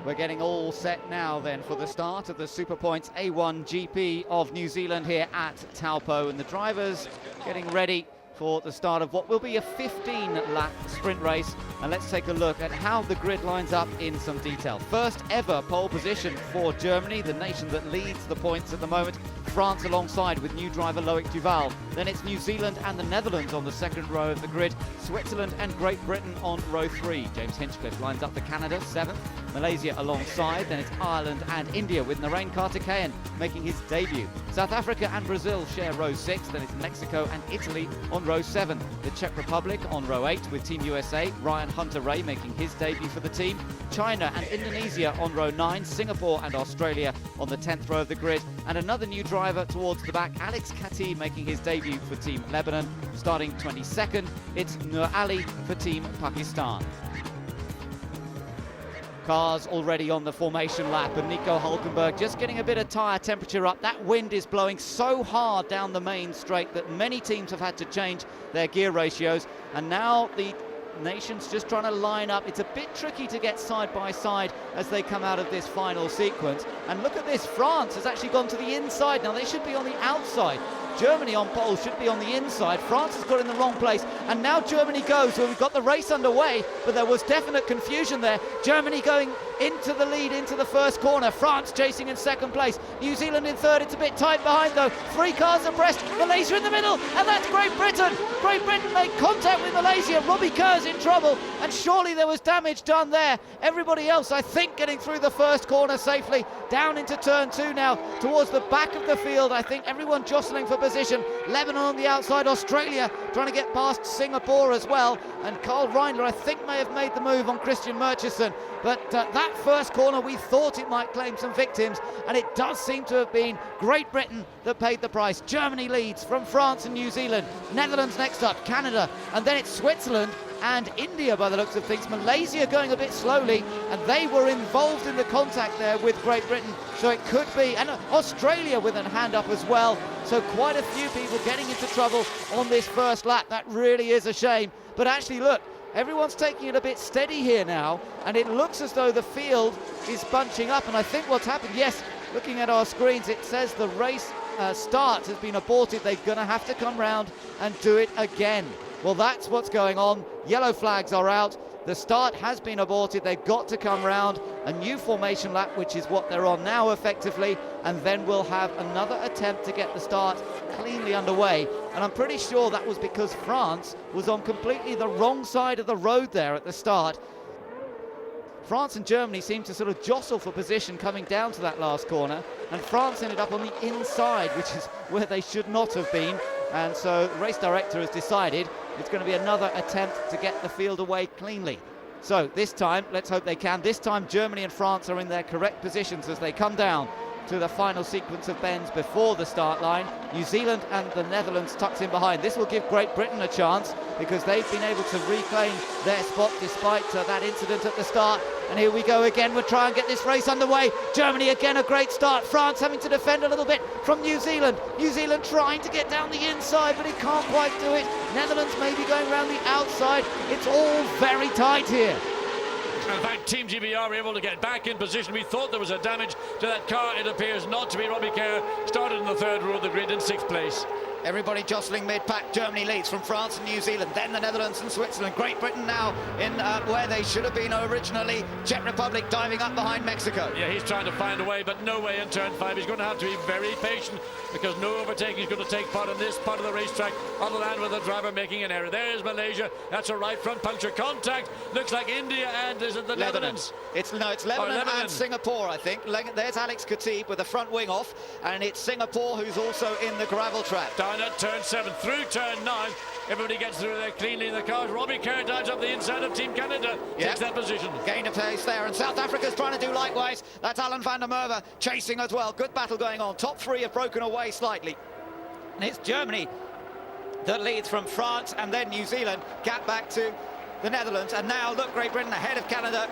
We're getting all set now then for the start of the Super Points A1GP of New Zealand here at Taupo, and the drivers getting ready for the start of what will be a 15-lap sprint race. And let's take a look at how the grid lines up in some detail. First ever pole position for Germany, the nation that leads the points at the moment. France alongside with new driver Loic Duval. Then it's New Zealand and the Netherlands on the second row of the grid. Switzerland and Great Britain on row 3. James Hinchcliffe lines up the Canada 7th. Malaysia alongside. Then it's Ireland and India with Narain Karthikeyan making his debut. South Africa and Brazil share row 6. Then it's Mexico and Italy on row 7. The Czech Republic on row 8 with Team USA. Ryan Hunter-Reay making his debut for the team. China and Indonesia on row 9. Singapore and Australia on the 10th row of the grid. And another new driver towards the back, Alex Khatib making his debut for Team Lebanon. Starting 22nd, it's Nur Ali for Team Pakistan. Cars already on the formation lap, and Nico Hulkenberg just getting a bit of tyre temperature up. That wind is blowing so hard down the main straight that many teams have had to change their gear ratios, and now the nations just trying to line up. It's a bit tricky to get side by side as they come out of this final sequence. And look at this, France has actually gone to the inside. Now they should be on the outside. Germany on pole should be on the inside. France has got in the wrong place, and now Germany goes. Well, we've got the race underway, but there was definite confusion there. Germany going into the lead, into the first corner. France chasing in second place. New Zealand in third. It's a bit tight behind though. 3 cars abreast. Malaysia in the middle, and that's Great Britain. Great Britain made contact with Malaysia. Robbie Kerr's in trouble, and surely there was damage done there. Everybody else, I think, getting through the first corner safely. Down into turn 2 now, towards the back of the field. I think everyone jostling for position. Lebanon on the outside, Australia trying to get past Singapore as well, and Carl Reindler I think may have made the move on Christian Murchison, but that first corner we thought it might claim some victims, and it does seem to have been Great Britain that paid the price. Germany leads from France and New Zealand. Netherlands next up, Canada, and then it's Switzerland and India by the looks of things. Malaysia going a bit slowly, and they were involved in the contact there with Great Britain, so it could be, and Australia with a hand up as well. So quite a few people getting into trouble on this first lap. That really is a shame. But actually look, everyone's taking it a bit steady here now, and it looks as though the field is bunching up. And I think what's happened, yes, looking at our screens, it says the race start has been aborted. They're going to have to come round and do it again. Well, that's what's going on. Yellow flags are out. The start has been aborted. They've got to come round. A new formation lap, which is what they're on now effectively, and then we'll have another attempt to get the start cleanly underway. And I'm pretty sure that was because France was on completely the wrong side of the road there at the start. France and Germany seemed to sort of jostle for position coming down to that last corner, and France ended up on the inside, which is where they should not have been. And so the race director has decided it's going to be another attempt to get the field away cleanly. So this time, let's hope they can. This time Germany and France are in their correct positions as they come down to the final sequence of bends before the start line. New Zealand and the Netherlands tucked in behind. This will give Great Britain a chance because they've been able to reclaim their spot despite that incident at the start. And here we go again. We'll try and get this race underway. Germany again, a great start. France having to defend a little bit from New Zealand. New Zealand trying to get down the inside, but it can't quite do it. Netherlands maybe going around the outside. It's all very tight here. In fact, Team GBR were able to get back in position. We thought there was a damage to that car. It appears not to be. Robbie Kerr started in the third row of the grid in 6th place. Everybody jostling mid-pack. Germany leads from France and New Zealand, then the Netherlands and Switzerland. Great Britain now in where they should have been originally. Czech Republic diving up behind Mexico. Yeah, he's trying to find a way, but no way in turn 5. He's going to have to be very patient because no overtaking is going to take part in this part of the racetrack other than with the driver making an error. There is Malaysia. That's a right front puncture contact. Looks like India, and is it the Netherlands? It's Lebanon and Singapore, I think. There's Alex Khatib with the front wing off, and it's Singapore who's also in the gravel trap. Down at turn 7 through turn 9. Everybody gets through there cleanly in the cars. Robbie Kerr dives up the inside of Team Canada. Takes that position. Gain of pace there, and South Africa's trying to do likewise. That's Alan van der Merwe chasing as well. Good battle going on. Top 3 have broken away slightly. And it's Germany that leads from France and then New Zealand. Gap back to the Netherlands. And now, look, Great Britain ahead of Canada,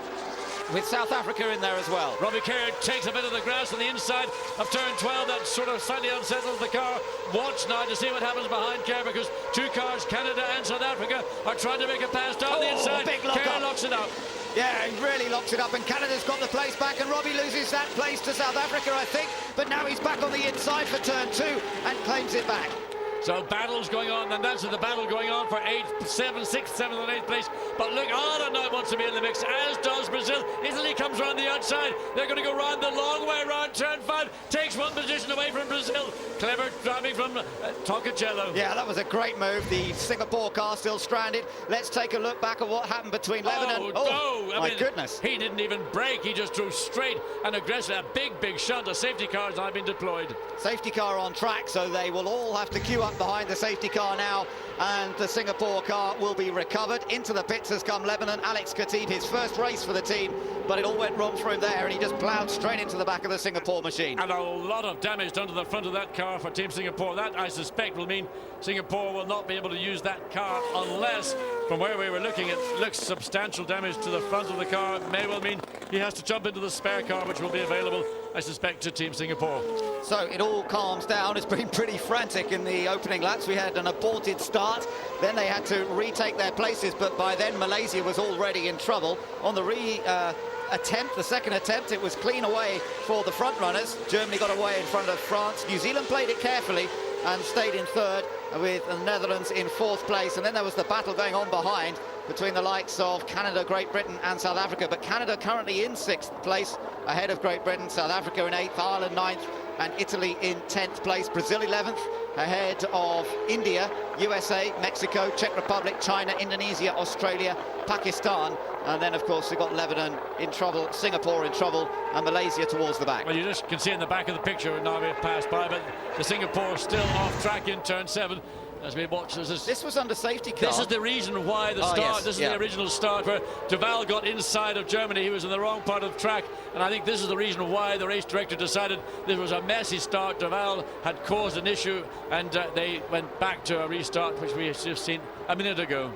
with South Africa in there as well. Robbie Kerr takes a bit of the grass on the inside of turn 12. That sort of slightly unsettles the car. Watch now to see what happens behind Kerr, because 2 cars, Canada and South Africa, are trying to make a pass down the inside. Big lock Kerr up. locks it out. Yeah, he really locks it up, and Canada's got the place back, and Robbie loses that place to South Africa, I think, but now he's back on the inside for turn 2 and claims it back. So battles going on, and that's the battle going on for 8th, 7th, 6th, 7th and 8th place. But look, Ireland now wants to be in the mix, as does Brazil. Italy comes around the outside. They're going to go round the long way around turn 5. Takes one position away from Brazil. Clever driving from Toncacello. Yeah, that was a great move. The Singapore car still stranded. Let's take a look back at what happened between Lebanon. My goodness. He didn't even brake. He just drove straight and aggressive. A big shunt. A safety car has now been deployed. Safety car on track, so they will all have to queue up behind the safety car now, and the Singapore car will be recovered. Into the pits has come Lebanon. Alex Khatib, his first race for the team, but it all went wrong for him there, and he just ploughed straight into the back of the Singapore machine. And a lot of damage done to the front of that car for Team Singapore. That, I suspect, will mean Singapore will not be able to use that car unless, from where we were looking, it looks substantial damage to the front of the car. It may well mean he has to jump into the spare car, which will be available, I suspect, to Team Singapore. So it all calms down. It's been pretty frantic in the opening laps. We had an aborted start, then they had to retake their places, but by then Malaysia was already in trouble. On the the second attempt, it was clean away for the front runners. Germany got away in front of France. New Zealand played it carefully and stayed in third, with the Netherlands in 4th place. And then there was the battle going on behind between the likes of Canada, Great Britain and South Africa, but Canada currently in 6th place ahead of Great Britain, South Africa in 8th, Ireland 9th and Italy in 10th place, Brazil 11th ahead of India, USA, Mexico, Czech Republic, China, Indonesia, Australia, Pakistan, and then of course we've got Lebanon in trouble, Singapore in trouble, and Malaysia towards the back. Well, you just can see in the back of the picture now we've passed by, but the Singapore still off track in turn 7. As we watch this was under safety car. This is the reason why the start. Yes, this is the original start where Duval got inside of Germany. He was in the wrong part of the track, and I think this is the reason why the race director decided this was a messy start. Duval had caused an issue, and they went back to a restart, which we have just seen a minute ago.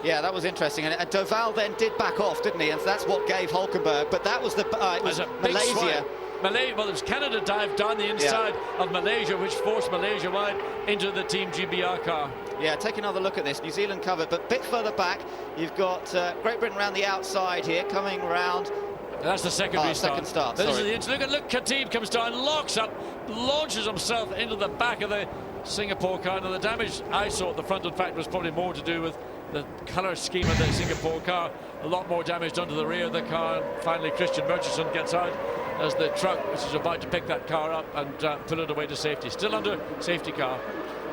Yeah, that was interesting, and Duval then did back off, didn't he? And that's what gave Hulkenberg. But that was it was Malaysia. Well, it was Canada dived down the inside of Malaysia, which forced Malaysia wide into the Team GBR car. Yeah, take another look at this. New Zealand covered, but a bit further back, you've got Great Britain around the outside here, coming round. That's the second restart. Second start, This is the look, Khatib comes down, locks up, launches himself into the back of the Singapore car. Now, the damage I saw at the front, in fact, was probably more to do with the colour scheme of the Singapore car. A lot more damage done to the rear of the car. And finally, Christian Murchison gets out as the truck, which is about to pick that car up and pull it away to safety. Still under safety car.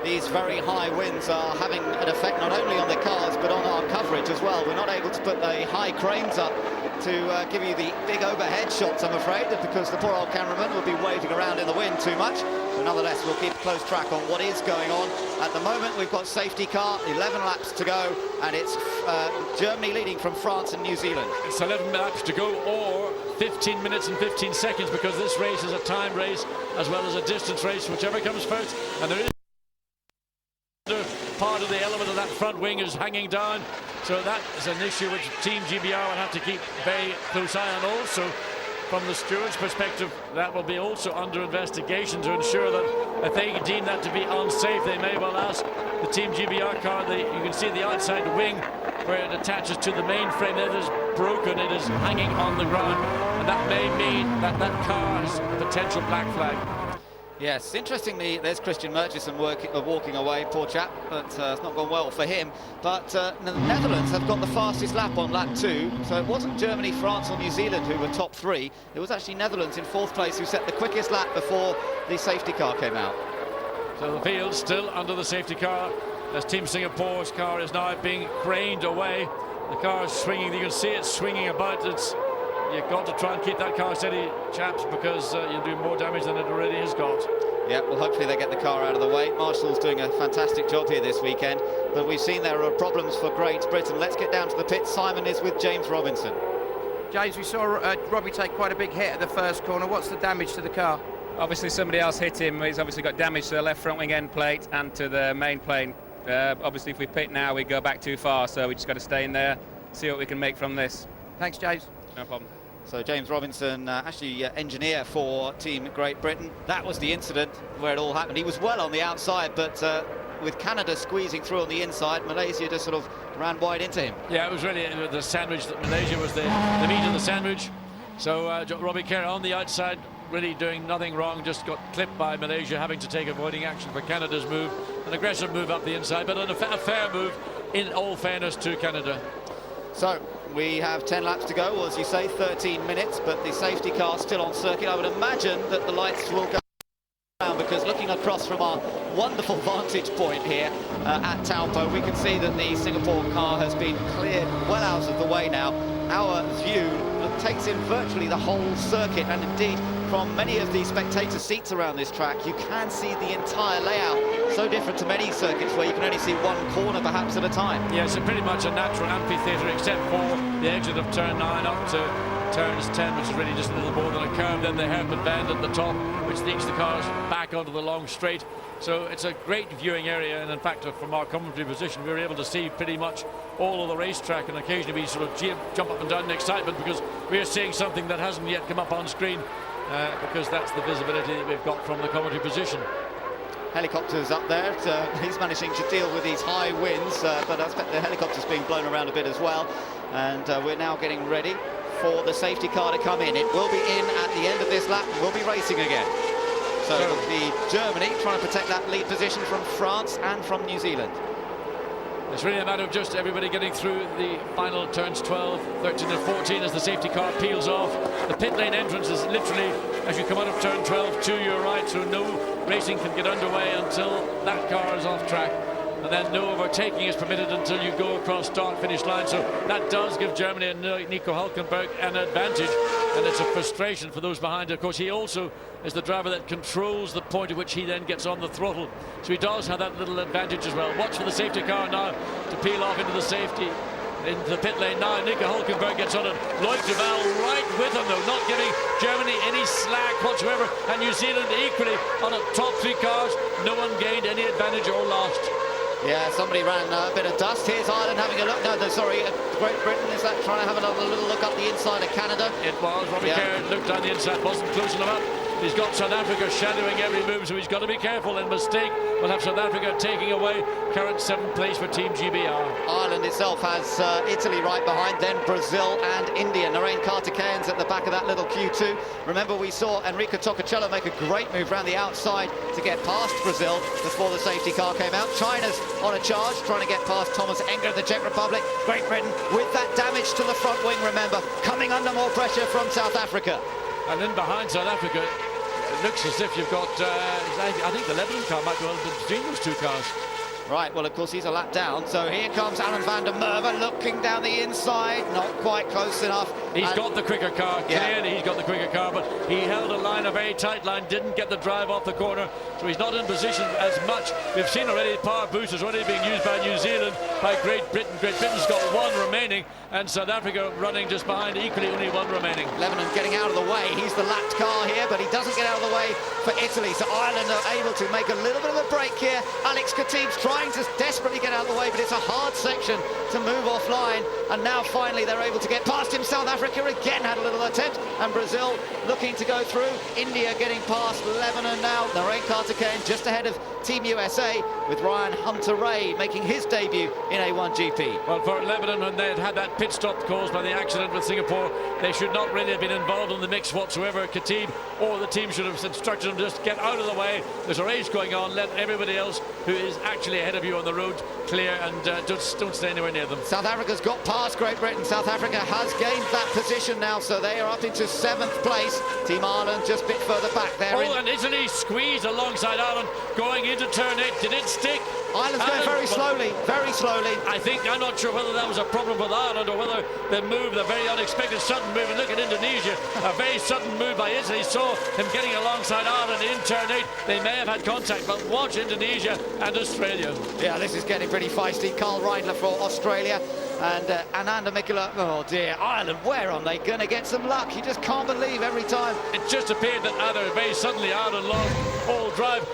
These very high winds are having an effect not only on the cars but on our coverage as well. We're not able to put the high cranes up to give you the big overhead shots, I'm afraid, because the poor old cameraman will be waving around in the wind too much. But nonetheless, we'll keep close track on what is going on. At the moment, we've got safety car, 11 laps to go, and it's Germany leading from France and New Zealand. It's 11 laps to go, or 15 minutes and 15 seconds, because this race is a time race as well as a distance race, whichever comes first. And there is part of the element of that front wing is hanging down, so that is an issue which Team GBR will have to keep very close eye on. Also, from the steward's perspective, that will be also under investigation to ensure that if they deem that to be unsafe, they may well ask the Team GBR car. You can see the outside wing where it attaches to the mainframe. It is broken, it is hanging on the ground, and that may mean that that car has a potential black flag. Yes, interestingly, there's Christian Murchison walking away, poor chap, but it's not gone well for him. But the Netherlands have got the fastest lap on lap 2, so it wasn't Germany, France or New Zealand who were top 3. It was actually Netherlands in 4th place who set the quickest lap before the safety car came out. So the field still under the safety car, as Team Singapore's car is now being craned away. The car is swinging, you can see it swinging about. You've got to try and keep that car steady, chaps, because you'll do more damage than it already has got. Yeah, well, hopefully they get the car out of the way. Marshall's doing a fantastic job here this weekend, but we've seen there are problems for Great Britain. Let's get down to the pits. Simon is with James Robinson. James, we saw Robbie take quite a big hit at the first corner. What's the damage to the car? Obviously somebody else hit him. He's obviously got damage to the left front wing end plate and to the main plane. Obviously if we pit now we go back too far, so we just got to stay in there, see what we can make from this. Thanks, James. No problem. So James Robinson, actually engineer for Team Great Britain. That was the incident where it all happened. He was well on the outside, but with Canada squeezing through on the inside, Malaysia just sort of ran wide into him. Yeah, it was really the sandwich. Malaysia was the meat of the sandwich. So Robbie Kerr on the outside, really doing nothing wrong, just got clipped by Malaysia, having to take avoiding action for Canada's move. An aggressive move up the inside, but a fair move in all fairness to Canada. So we have 10 laps to go, or as you say, 13 minutes, but the safety car still on circuit. I would imagine that the lights will go down, because looking across from our wonderful vantage point here at Taupo, we can see that the Singapore car has been cleared well out of the way now. Our view takes in virtually the whole circuit, and indeed from many of the spectator seats around this track you can see the entire layout, so different to many circuits where you can only see one corner perhaps at a time. Yes, it's pretty much a natural amphitheatre except for the exit of turn 9 up to turns 10, which is really just a little more than a curve, then the hairpin bend at the top, which leads the cars back onto the long straight. So it's a great viewing area, and in fact from our commentary position we were able to see pretty much all of the racetrack, and occasionally we sort of jump up and down in excitement because we are seeing something that hasn't yet come up on screen, because that's the visibility that we've got from the commentary position. Helicopters up there, he's managing to deal with these high winds, but I expect the helicopter's being blown around a bit as well, and we're now getting ready for the safety car to come in. It will be in at the end of this lap, we'll be racing again. So it'll be Germany trying to protect that lead position from France and from New Zealand. It's really a matter of just everybody getting through the final turns 12, 13 and 14 as the safety car peels off. The pit lane entrance is literally as you come out of turn 12 to your right, so no racing can get underway until that car is off track. And then no overtaking is permitted until you go across start-finish line. So that does give Germany and Nico Hülkenberg an advantage, and it's a frustration for those behind. Of course, he also is the driver that controls the point at which he then gets on the throttle. So he does have that little advantage as well. Watch for the safety car now to peel off into the safety, into the pit lane now. Nico Hülkenberg gets on it. Loic Duval right with him though, not giving Germany any slack whatsoever. And New Zealand equally on the top 3 cars. No one gained any advantage or lost. Yeah, somebody ran a bit of dust. Here's Ireland having a look. No, sorry, Great Britain is that trying to have another little look up the inside of Canada. It was. Robbie Kerr looked down the inside, wasn't close enough up. He's got South Africa shadowing every move, so he's got to be careful. And mistake will have South Africa taking away current 7th place for Team GBR. Ireland itself has Italy right behind, then Brazil and India. Narain Karthikeyan's at the back of that little Q2. Remember, we saw Enrico Toccocello make a great move around the outside to get past Brazil before the safety car came out. China's on a charge, trying to get past Thomas Enger of the Czech Republic. Great Britain with that damage to the front wing, remember, coming under more pressure from South Africa. And then behind South Africa, it looks as if you've got, I think the Lebanon car might go between those 2 cars. Right, well, of course, he's a lap down. So here comes Alan van der Merwe looking down the inside. Not quite close enough. He's got the quicker car. Yeah. Clearly, he's got the quicker car, but he held a line, a very tight line, didn't get the drive off the corner, so he's not in position as much. We've seen already power boosters already being used by New Zealand, by Great Britain. Great Britain's got 1 remaining, and South Africa running just behind, equally only 1 remaining. Lebanon getting out of the way. He's the lapped car here, but he doesn't get out of the way for Italy. So Ireland are able to make a little bit of a break here. Alex Khatib's trying to desperately get out of the way, but it's a hard section to move offline, and now finally they're able to get past him. South Africa again had a little attempt, and Brazil looking to go through. India getting past Lebanon now. Narain Karthikeyan just ahead of Team USA, with Ryan Hunter-Reay making his debut in A1GP. Well, for Lebanon, when they had that pit stop caused by the accident with Singapore, they should not really have been involved in the mix whatsoever. Khatib or the team should have instructed them to just get out of the way. There's a race going on. Let everybody else who is actually ahead of you on the road clear, and don't stay anywhere near them. South Africa's got past Great Britain. South Africa has gained that position now, so they are up into 7th place. Team Ireland just a bit further back there. And Italy squeezed alongside Ireland going into turn 8. Did it stick? Ireland's going very slowly, very slowly. I'm not sure whether that was a problem with Ireland or whether the move, the very unexpected sudden move, and look at Indonesia, a very sudden move by Italy, saw him getting alongside Ireland in turn 8. They may have had contact, but watch Indonesia and Australia. Yeah, this is getting pretty feisty. Carl Reindler for Australia, and Ananda Mikula. Oh dear, Ireland, where are they going to get some luck? You just can't believe every time. It just appeared that either very suddenly Ireland lost all drive.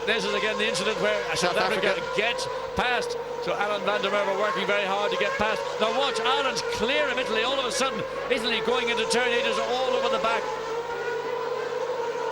This is again the incident where South Africa gets past. So Alan van der Merwe working very hard to get past. Now watch, Ireland's clear of Italy. All of a sudden, Italy going into turn 8 is all over the back.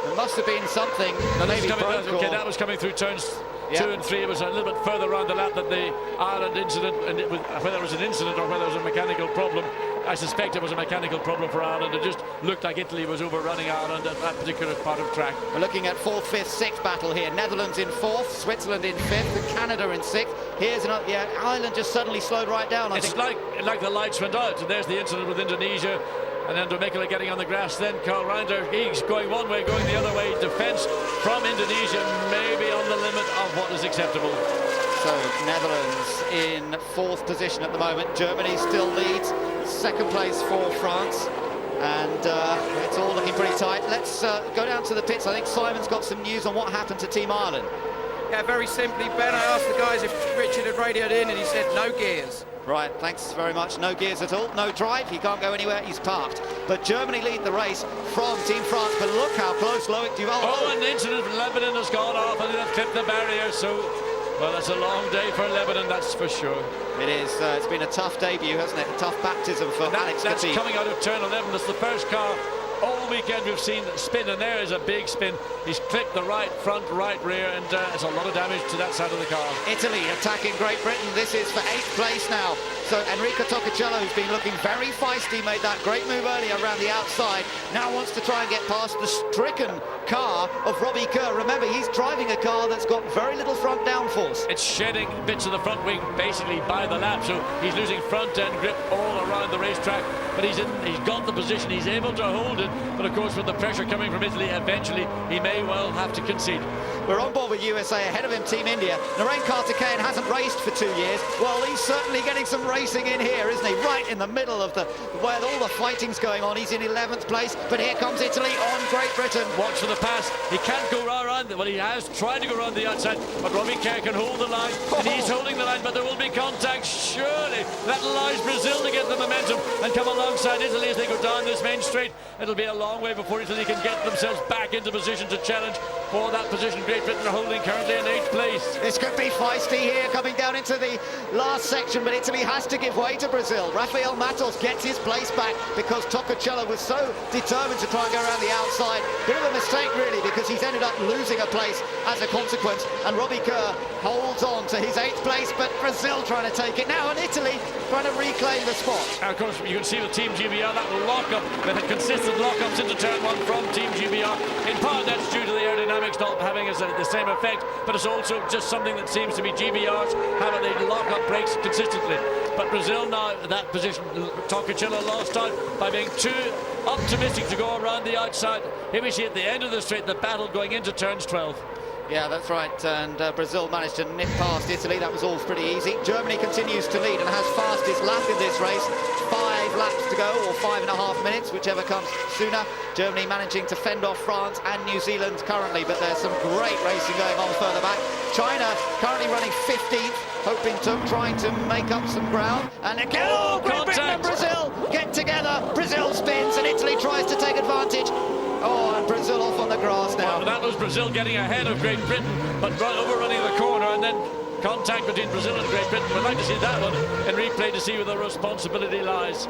There must have been something. Okay, that was coming through turns 2 and 3 was a little bit further around the lap than the Ireland incident, and whether it was an incident or whether it was a mechanical problem, I suspect it was a mechanical problem for Ireland. It just looked like Italy was overrunning Ireland at that particular part of track. We're looking at 4th, 5th, 6th battle here. Netherlands in 4th, Switzerland in 5th, and Canada in 6th. Here's another, Ireland just suddenly slowed right down. I think like the lights went out, and there's the incident with Indonesia. And then Domikala getting on the grass, then Karl Reiner, he's going one way, going the other way. Defence from Indonesia, maybe on the limit of what is acceptable. So Netherlands in 4th position at the moment. Germany still leads. 2nd place for France. And it's all looking pretty tight. Let's go down to the pits. I think Simon's got some news on what happened to Team Ireland. Yeah, very simply, Ben, I asked the guys if Richard had radioed in, and he said no gears. Right, thanks very much. No gears at all, no drive, he can't go anywhere, he's parked. But Germany lead the race from Team France, but look how close Loic Duval... Oh, and the incident with Lebanon has gone off, and they've clipped the barrier, so... Well, it's a long day for Lebanon, that's for sure. It is. It's been a tough debut, hasn't it? A tough baptism for Alex That's Khatib. coming out of turn 11. That's the first car all weekend we've seen spin, and there is a big spin. He's clipped the right front, right rear, and it's a lot of damage to that side of the car. Italy attacking Great Britain. This is for 8th place now. So Enrico Tocacello, who's been looking very feisty, made that great move earlier around the outside, now wants to try and get past the stricken car of Robbie Kerr. Remember, he's driving a car that's got very little front downforce. It's shedding bits of the front wing basically by the lap, so he's losing front end grip all around the racetrack, but he's got the position, he's able to hold it, but of course with the pressure coming from Italy, eventually he may well have to concede. We're on board with USA. Ahead of him, Team India. Narain Karthikeyan hasn't raced for 2 years. Well, he's certainly getting some racing in here, isn't he? Right in the middle of where all the fighting's going on. He's in 11th place, but here comes Italy on Great Britain. Watch for the pass. He can't go around. Well, he has tried to go around the outside, but Robbie Kerr can hold the line, and he's holding the line, but there will be contact. Surely that allows Brazil to get the momentum and come alongside Italy as they go down this main straight. It'll be a long way before Italy can get themselves back into position to challenge for that position. Great Britain are holding currently in 8th place. This could be feisty here, coming down into the last section, but Italy has to give way to Brazil. Rafael Matos gets his place back because Tocacello was so determined to try and go around the outside. Bit of a mistake, really, because he's ended up losing a place as a consequence, and Robbie Kerr holds on to his 8th place, but Brazil trying to take it now, and Italy trying to reclaim the spot. And of course, you can see with Team GBR, that lock-up, they've had consistent lock-ups into turn 1 from Team GBR. In part, that's due to the aerodynamics not having the same effect, but it's also just something that seems to be GBR's, having they lock up brakes consistently. But Brazil now, that position, Tocacello lost out by being too optimistic to go around the outside. Here we see at the end of the straight, the battle going into turns 12. Yeah, that's right, and Brazil managed to nip past Italy. That was all pretty easy. Germany continues to lead and has fastest lap in this race. 5 laps to go, or 5.5 minutes, whichever comes sooner. Germany managing to fend off France and New Zealand currently, but there's some great racing going on further back. China currently running 15th, trying to make up some ground. And again, Great Britain and Brazil get together. Brazil spins and Italy tries to take advantage. Oh, and Brazil off on the grass now. Well, that was Brazil getting ahead of Great Britain, but overrunning the corner, and then contact between Brazil and Great Britain. We'd like to see that one in replay to see where the responsibility lies.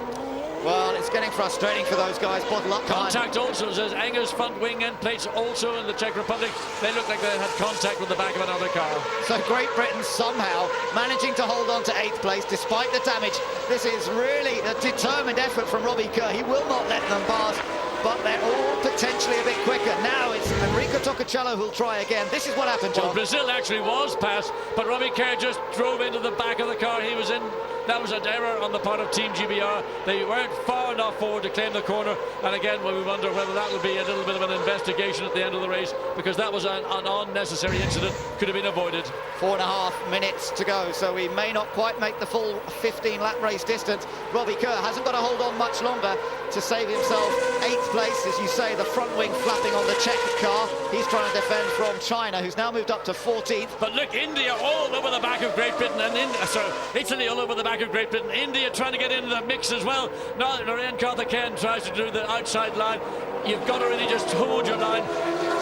Well, it's getting frustrating for those guys. Bottle up contact also, says Anger's front wing end plates also in the Czech Republic. They look like they had contact with the back of another car. So Great Britain somehow managing to hold on to 8th place despite the damage. This is really a determined effort from Robbie Kerr. He will not let them pass, but they're all potentially a bit quicker. Now it's Enrico Tocacello who'll try again. This is what happened, John. Well, Brazil actually was passed, but Robbie Kerr just drove into the back of the car he was in. That was an error on the part of Team GBR. They weren't far enough forward to claim the corner, and again, we wonder whether that would be a little bit of an investigation at the end of the race, because that was an unnecessary incident, could have been avoided. 4.5 minutes to go, so we may not quite make the full 15-lap race distance. Robbie Kerr hasn't got to hold on much longer to save himself 8th place, as you say, the front wing flapping on the Czech car. He's trying to defend from China, who's now moved up to 14th. But look, India all over the back of Great Britain, and Italy all over the back of Great Britain. India trying to get into the mix as well. Now Narain Karthikeyan tries to do the outside line. You've got to really just hold your line,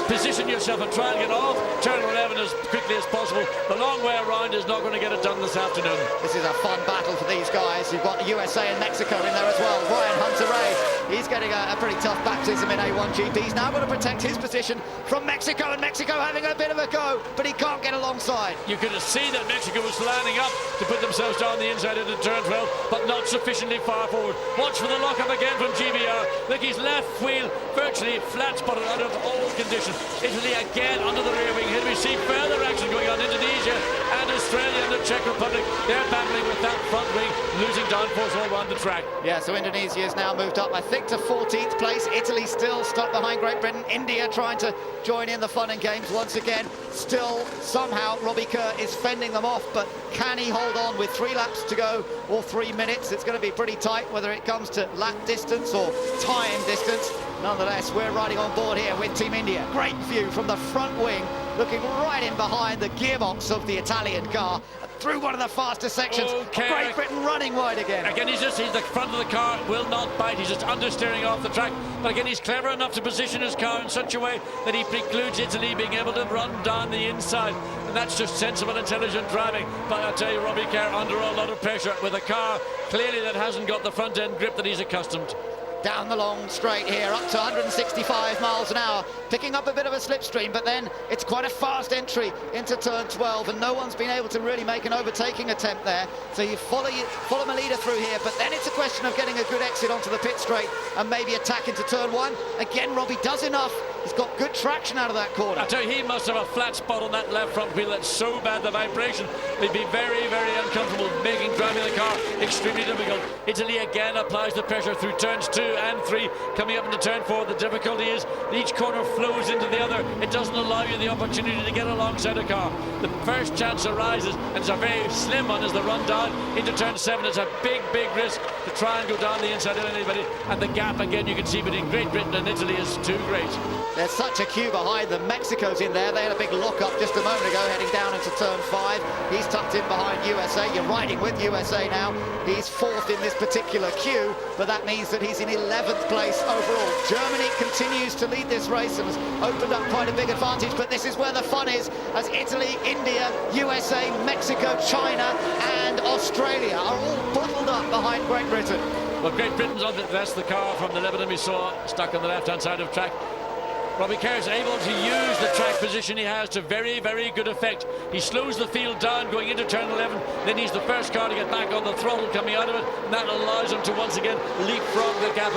position yourself and try and get off turn 11 as quickly as possible. The long way around is not going to get it done this afternoon. This is a fun battle for these guys. You've got the USA and Mexico in there as well. Ryan Hunter-Reay, he's getting a pretty tough baptism in A1GP. He's now got to protect his position from Mexico, and Mexico having a bit of a go, but he can't get alongside. You could have seen that Mexico was lining up to put themselves down the inside into turn 12, but not sufficiently far forward. Watch for the lock-up again from GBR. Look, his left wheel virtually flat spotted out of all conditions. Italy again under the rear wing. Here we see further action going on. Indonesia and Australia and the Czech Republic, they're battling with that front wing, losing downforce all around the track. Yeah, so Indonesia has now moved up, I think, to 14th place. Italy still stuck behind Great Britain. India trying to join in the fun and games once again. Still, somehow, Robbie Kerr is fending them off, but can he hold on with 3 laps to go or 3 minutes? It's going to be pretty tight, whether it comes to lap distance or time distance. Nonetheless, we're riding on board here with Team India. Great view from the front wing, looking right in behind the gearbox of the Italian car, through one of the fastest sections. Okay. Great Britain running wide again. Again, he's the front of the car will not bite. He's just understeering off the track. But again, he's clever enough to position his car in such a way that he precludes Italy being able to run down the inside. And that's just sensible, intelligent driving. But I tell you, Robbie Kerr under a lot of pressure with a car clearly that hasn't got the front end grip that he's accustomed. Down the long straight here, up to 165 miles an hour, picking up a bit of a slipstream, but then it's quite a fast entry into turn 12, and no one's been able to really make an overtaking attempt there. So you follow Melida through here, but then it's a question of getting a good exit onto the pit straight and maybe attack into turn 1. Again, Robbie does enough. He's got good traction out of that corner. I tell you, he must have a flat spot on that left front wheel. That's so bad, the vibration. He'd be very, very uncomfortable, making driving the car extremely difficult. Italy again applies the pressure through turns 2 and 3, coming up into turn 4. The difficulty is each corner flows into the other. It doesn't allow you the opportunity to get alongside a car. The first chance arises, and it's a very slim one as the run down into turn 7. It's a big, big risk to try and go down the inside of anybody. And the gap, again, you can see between Great Britain and Italy is too great. There's such a queue behind them. Mexico's in there. They had a big lock-up just a moment ago, heading down into turn 5. He's tucked in behind USA. You're riding with USA now. He's 4th in this particular queue, but that means that he's in 11th place overall. Germany continues to lead this race and has opened up quite a big advantage, but this is where the fun is, as Italy, India, USA, Mexico, China and Australia are all bundled up behind Great Britain. Well, Great Britain's on that's the car from the Lebanon we saw stuck on the left-hand side of track. Robbie Kerr is able to use the track position he has to very, very good effect. He slows the field down going into turn 11, then he's the first car to get back on the throttle coming out of it, and that allows him to once again leapfrog the gap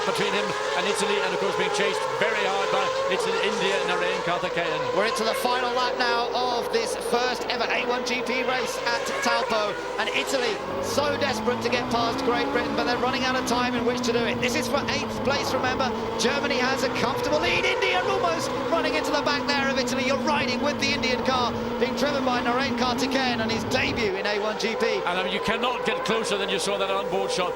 between him and Italy, and of course being chased very hard by India and Narain Karthikeyan. We're into the final lap now of this first ever A1GP race at Taupo, and Italy so desperate to get past Great Britain, but they're running out of time in which to do it. This is for 8th place, remember. Germany has a comfortable lead. India almost running into the back there of Italy. You're riding with the Indian car, being driven by Narain Karthikeyan on his debut in A1GP. And I mean, you cannot get closer than you saw that on-board shot.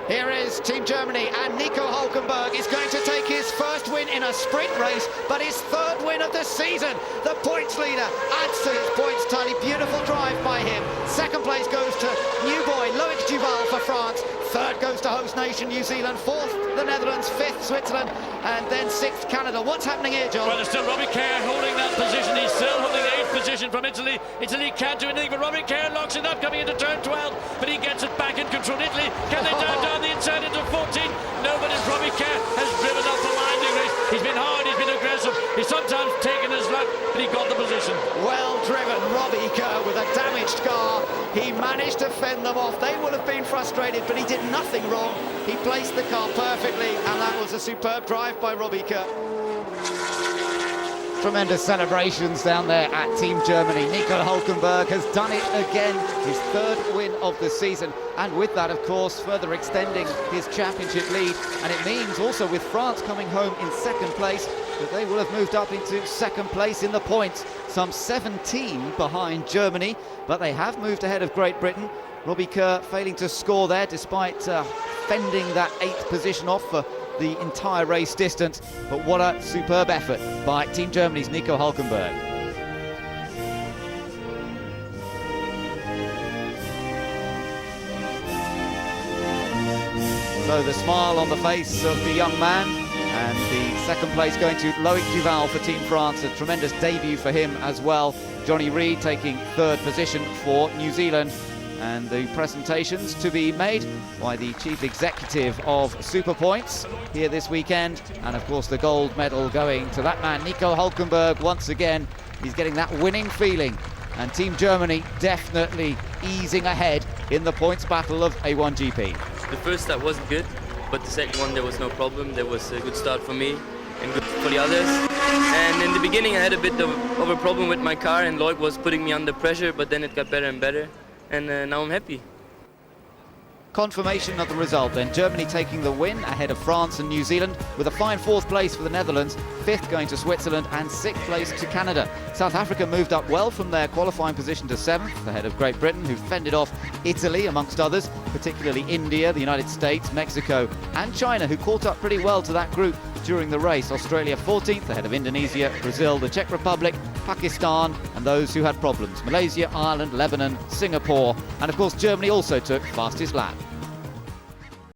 Here is Team Germany, and Nico Hülkenberg is going to take his first win in a sprint race, but his 3rd win of the season. The points leader adds to his points tally. Beautiful drive by him. 2nd place goes to new boy Loic Duval for France. 3rd goes to host nation New Zealand. 4th the Netherlands. 5th Switzerland, and then 6th Canada. What's happening here, John? Well, there's still Robbie Kerr holding that position. He's still holding the 8th position from Italy. Italy can't do anything, but Robbie Kerr locks it up coming into turn 12, but he gets it back in control. Italy, can they down the inside into 14? No, but as Robbie Kerr has driven up the winding race. He's been hard, he's been aggressive. He's sometimes taken his luck, but he got the position. Well driven, Robbie Kerr with a damaged car. He managed to fend them off. They will have been frustrated, but he did nothing wrong. He placed the car perfectly, and that was a superb drive by Robbie Kerr. Tremendous celebrations down there at Team Germany. Nico Hülkenberg has done it again, his 3rd win of the season, and with that, of course, further extending his championship lead. And it means also, with France coming home in 2nd place, that they will have moved up into 2nd place in the points, some 17 behind Germany, but they have moved ahead of Great Britain. Robbie Kerr failing to score there despite fending that 8th position off for the entire race distance, but what a superb effort by Team Germany's Nico Hülkenberg. So the smile on the face of the young man And the second place going to Loic Duval for Team France, a tremendous debut for him as well. Johnny Reid taking third position for New Zealand. And the presentations to be made by the chief executive of Super Points here this weekend. And of course the gold medal going to that man, Nico Hulkenberg, once again. He's getting that winning feeling. And Team Germany definitely easing ahead in the points battle of A1GP. The first start wasn't good, but the second one there was no problem. There was a good start for me and good for the others. And in the beginning I had a bit of a problem with my car, and Loic was putting me under pressure, but then it got better and better. And now I'm happy. Confirmation of the result then. Germany taking the win ahead of France and New Zealand, with a fine fourth place for the Netherlands, fifth going to Switzerland and sixth place to Canada. South Africa moved up well from their qualifying position to seventh, ahead of Great Britain, who fended off Italy amongst others, particularly India, the United States, Mexico and China, who caught up pretty well to that group during the race. Australia 14th, ahead of Indonesia, Brazil, the Czech Republic, Pakistan and those who had problems: Malaysia, Ireland, Lebanon, Singapore, and of course Germany also took fastest lap.